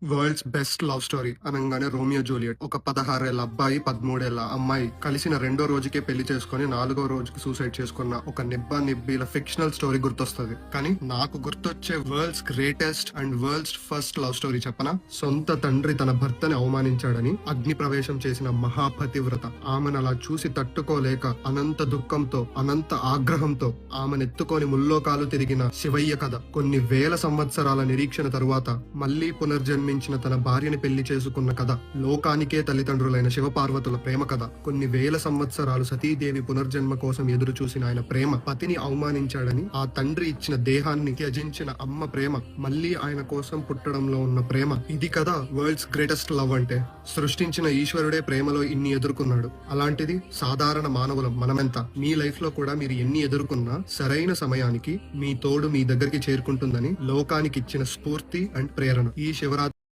World's best love story అనగానే Romeo Juliet. ఒక 16 ఏళ్ల అబ్బాయి 13 ఏళ్ల అమ్మాయి కలిసిన రెండో రోజుకే పెళ్లి చేసుకుని 4వ రోజుకి సూసైడ్ చేసుకున్న ఒక నిబ్బా నిబ్బీల ఫిక్షనల్ స్టోరీ గుర్తొస్తుంది. కానీ నాకు గుర్తొచ్చే world's greatest and world's first love story చెప్పనా? సొంత తండ్రి తన భర్తని అవమానించాడని అగ్ని ప్రవేశం చేసిన మహాపతివ్రత ఆమెను అలా చూసి తట్టుకోలేక అనంత దుఃఖంతో అనంత ఆగ్రహంతో ఆమెనెత్తుకొని ముల్లోకాలు తిరిగిన శివయ్య కథ. కొన్ని వేల సంవత్సరాల నిరీక్షణ తరువాత మళ్లీ పునర్జన్మించిన తన భార్యని పెళ్లి చేసుకున్న కథ. లోకానికే తల్లిదండ్రులైన శివపార్వతుల ప్రేమ కథ. కొన్ని వేల సంవత్సరాలు సతీదేవి పునర్జన్మ కోసం ఎదురు చూసిన ఆయన ప్రేమ. పతిని అవమానించాడని ఆ తండ్రి ఇచ్చిన దేహాన్ని త్యజించిన అమ్మ ప్రేమ. మళ్లీ ఆయన కోసం పుట్టడంలో ఉన్న ప్రేమ. ఇది కదా వరల్డ్స్ గ్రేటెస్ట్ లవ్ అంటే. సృష్టించిన ఈశ్వరుడే ప్రేమలో ఇన్ని ఎదుర్కొన్నాడు. అలాంటిది సాధారణ మానవులం మనమెంత. మీ లైఫ్ లో కూడా మీరు ఎన్ని ఎదుర్కొన్నా సరైన సమయానికి మీ తోడు మీ దగ్గరికి చేరుకుంటుందని లోకానికి ఇచ్చిన స్ఫూర్తి అండ్ ప్రేరణ. ఈ శివరాత్రి